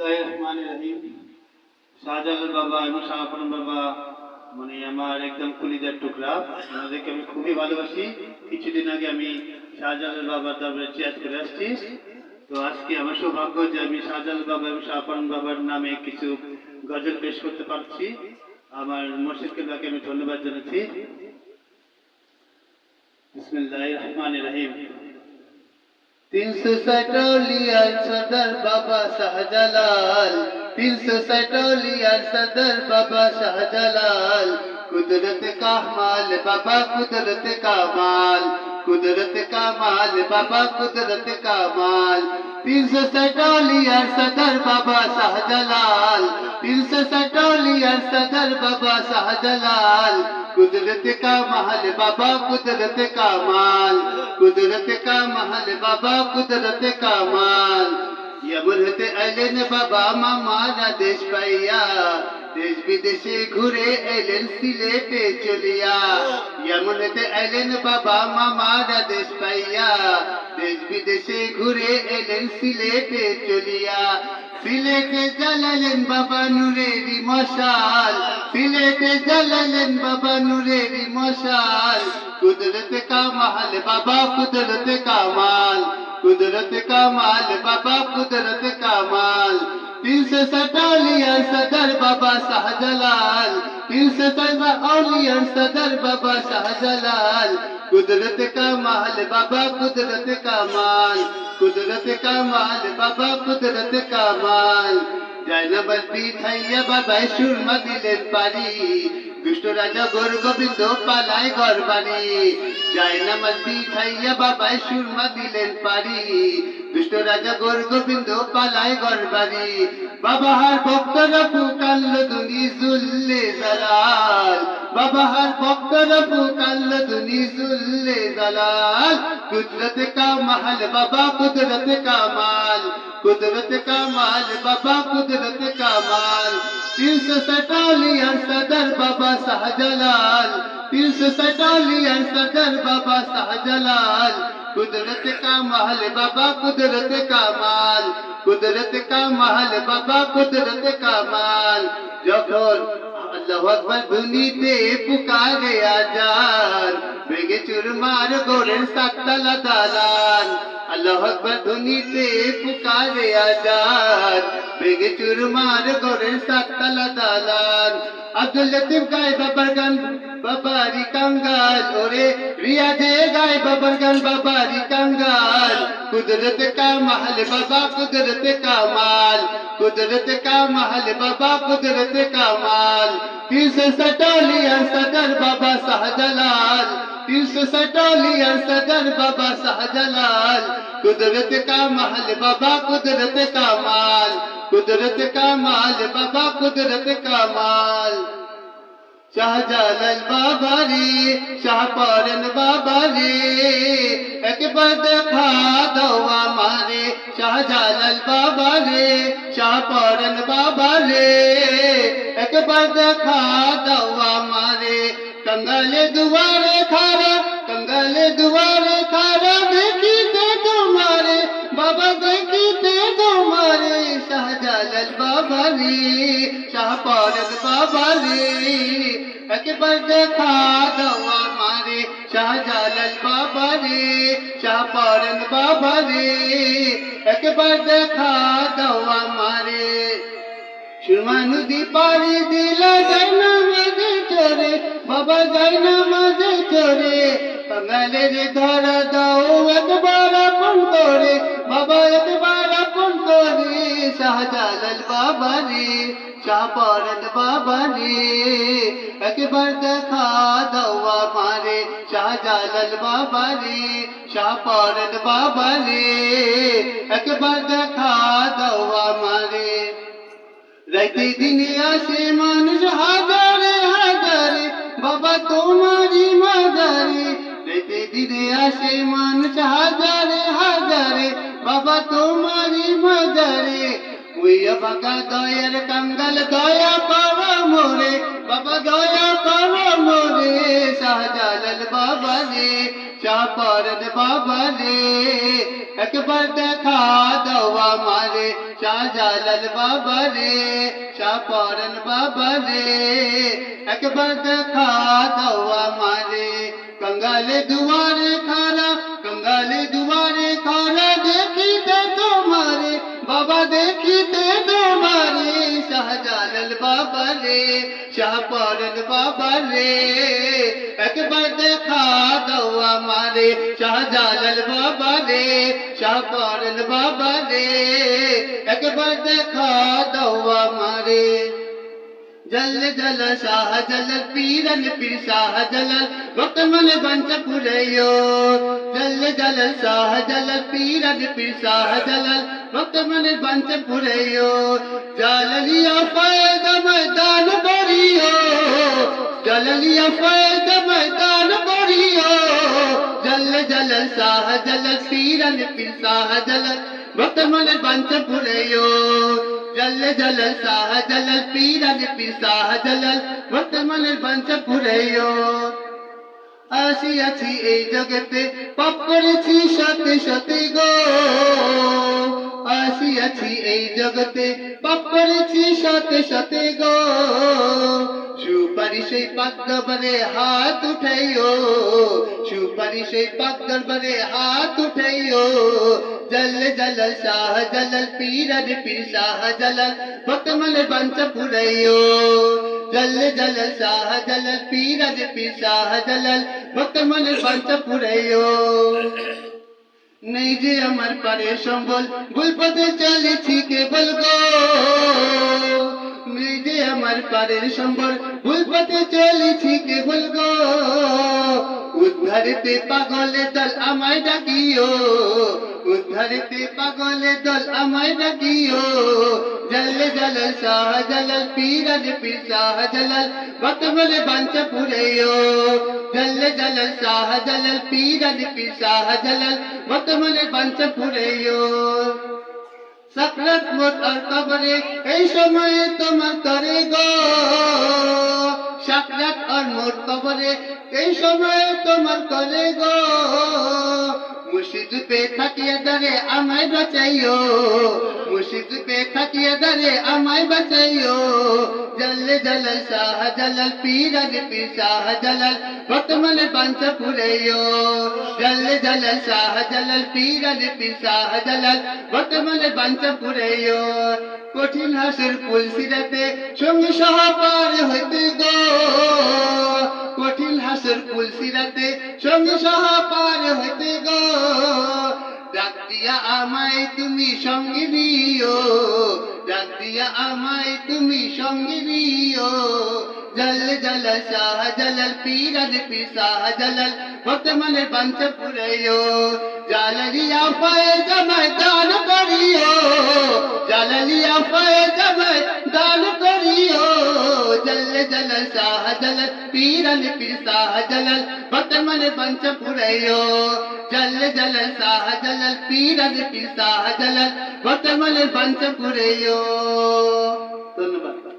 বিসমিল্লাহির রহমানির রহিম। শাহজালাল বাবা এবং শাহপরান বাবা মানে আমার একদম কলিজার টুকরা, ওনাদেরকে আমি খুবই ভালোবাসি। কিছুদিন আগে আমি শাহজালাল বাবার দরবারে চেয়ার করে আসছি। তো আজকে আমার সৌভাগ্য যে আমি শাহজালাল বাবা এবং শাহপরান বাবার নামে কিছু গজল পেশ করতে পারছি। আমার মুর্শিদ কেবলাকে আমি ধন্যবাদ জানাচ্ছি। বিসমিল্লাহির রহমানির রহিম। 360 সদর বাবা শাহজালাল, 360 সদর বাবা শাহজালাল, कुदरत का माल बाबा कुदरत का माल, कुदरत का माल बाबा कुदरत का माल। 360 सदर बाबा शाहजालाल, 360 सदर बाबा शाहजालाल, कुदरत का महल बाबा कुदरत का माल, कुदरत का महल बाबा कुदरत का माल। यमुनते अलन बाबा मामारा देश पाइया, देश विदेशे घुरे एलेन सिलेटे चलिया। यमुनते अलन बाबा मामारा देश पाइया, देश विदेशे घुरे एलेन सिलेटे चलिया। সিলেটে জ্বালালেন বাবা নূরেরি মশাল, সিলেটে জ্বালালেন বাবা নূরেরি মশাল। কুদরত কা মাল বাবা কুদরত কা মাল, कुदरत का माल बाबा कुदरत का माल। 360 सदर बाबा शाहजालाल, 360 सदर बाबा शाहजालाल, कुदरत का माल बाबा कुदरत का माल, कुदरत का माल बाबा कुदरत का माल। জয়নাবাজ বিথাইয়া বাবাই সুরমা দিলেন পারি, দুষ্ট রাজা গোর গোবিন্দ পালায় ঘর বাড়ি। জয়নামাজ বিথাইয়া বাবাই সুরমা দিলেন পারি, দুষ্ট রাজা গোর গোবিন্দ পালায় ঘর বাড়ি। বাবাহার ভক্তরা পুকাল্ল দুনি জুল্লে জালাল, বাবাহার ভক্তরা পুকাল্ল দুনি জুল্লে জালাল। কুদরত কা महल बाबा कुदरत का माल, कुदरत का माल बाबा कुदरत का माल। 360 सदर बाबा शाहजालाल, 360 सदर बाबा शाहजालाल, कुदरत का महल बाबा कुदरत का माल, कुदरत का महल बाबा कुदरत का माल। যখন আল্লাহু আকবার ধ্বনিতে পুকারে আজান, ভেঙে চুরমার গোরের সাততলা দালান। আল্লাহু আকবার ধ্বনিতে পুকারে আজান, ভেঙে চুরমার গোরের সাততলা দালান। আব্দুল লতিফ গায় বাবার গান বাবারি কাঙ্গাল, ওরে রিয়াজে গায় বাবার গান বাবারি কাঙ্গাল। কুদরত কা महल बाबा कुदरत का माल, कुदरत का महल बाबा कुदरत का माल। 360 सदर बाबा शाहजालाल, 360 सदर बाबा शाहजालाल, कुदरत का महल बाबा कुदरत का माल, कुदरत का माल बाबा कुदरत का माल। শাহজালাল বাবা রে শাহপরান বাবা রে, একবার দেখা দাও আমারে। শাহজালাল বাবা রে শাহপরান বাবা রে, একবার দেখা দাও আমারে। कंगाले दुआरे खारा, कंगाले दुआरे खारा, देखीते तुम्हारे बाबा देखीते तुम्हारे। शाहजालाल बाबा रे শাহপরান বাবা রে, একবার দেখা দাও আমারে। শাহজালাল বাবা রে শাহপরান বাবা রে, একবার দেখা দাও আমারে। সুরমা নদী পাড়ি দিলা যায় না মাঝে চরে, বাবা যায় না মাঝে চরে। বাঙালের ধরা দাও একবার আপন করে, বাবা একবার আপন করে। শাহজালাল বাবা রে শাহপরান বাবা রে, একবার দেখা দাও আমারে। শাহজালাল বাবা রে শাহপরান বাবা রে, একবার দেখা দাও আমারে। রাইতে দিনে আসে মানুষ হাজারে হাজারে, বাবা তোমারি মাজারে। রাইতে দিনে আসে মানুষ হাজারে হাজারে, বাবা তোমারি মাজারে। ওই বাবা কা দয়ার কাঙ্গাল দয়া করো মোরে বাবা দয়া করো মোরে শাহজালাল বাবা রে শাহপরদ বাবা রে একবার দেখা দাও আমারে শাহজালাল বাবা রে শাহপরদ বাবা রে একবার দেখা দাও আমারে कंगाले दुआरे खारा देखीते तुम्हारे बाबा देखीते तुम्हारे शाहजालाल बाबा रे शाहपरद बाबा रे एक बार देखा दो हमारे शाहजालाल बाबा रे शाहपरद बाबा रे एक बार देखा दो हमारे जल जल शाह जलल पीरन पीर शाह जलल वक्त मन बंच पुरयो जल जल शाह जलल पीरन पीर शाह जलल वक्त मन बंच पुरयो जललिया फैद मैदान बरियो जललिया फैद मैदान बरियो जल जल शाह जलल पीरन पीर शाह जलल वक्त मन बंच पुरयो जल जल शाह जलल पीरन पीर शाह जलल वक्त मन बंच पुरयो আসিয়াছি এই জগতে পাপ করেছি সাথে সাথে গো আসিয়াছি এই জগতে পাপ করেছি সাথে সাথে গো সুপারিশে পাক দরবারে হাত উঠাইও সুপারিশে পাক দরবারে হাত উঠাইও জল জলল শাহ জলল পীরন পীর শাহ জলল বতমল বঞ্চ পুরাইও जल जल शाह जलल पीरन पीर शाह जलल বর্তমান বঞ্চ পুরাইও নেই যে আমার পারে সম্বল ভুল পথে চলেছি কেবল গো নেই যে আমার পারের সম্বল ভুল পথে চলেছি কেবল গো উদ্ধারিতে পাগলে দল আমায় ডাকিও উদ্ধারিতে পাগলে দল আমায় ডাকিও জল জলল শাহ জলল পীরন পীর শাহ জলল বর্তমান বঞ্চ পুরাইও जल जलल शाह जलल पीरन पीर शाह जलल বর্তমান বঞ্চ পুরাইও সাকরাত মত আর কবরে এই সময়ে তোমার করে গো সাকরাত আর মত কবরে এই সময়ে তোমার করে গো মুর্শিদ পে থাকিয়া দারে আমায় বাঁচাইও মুর্শিদ পে থাকিয়া দারে আমায় বাঁচাইও জল জলল শাহ জলল পীরন পীর শাহ জলল বর্তমান বঞ্চ পুরাইও জল জলল শাহ জলল পীরন পীর শাহ জলল বর্তমান বঞ্চ পুরাইও কঠিন হাসির পুল সিরাতে সঙ্গে সহ পার হইতে গো কঠিন হাসির পুল সিরাতে সঙ্গে সহ পার হইতে গো ডাক দিয়া আমায় তুমি সঙ্গে নিও ডাক দিয়া আমায় তুমি সঙ্গে নিও জল জল শাহ জলল পীরন পীর শাহ জলল বর্তমান বঞ্চ পুরাইও জালালিয়া ফয়েজ ময়দান করিও জালালিয়া ফয়েজ ময়দান করিও জল জল শাহ জলল পীরন পীর শাহ জলল বর্তমান বঞ্চ পুরাইও জল জল শাহ জলল পীরন পীর শাহ জলল বর্তমান বঞ্চ পুরাইও ধন্যবাদ।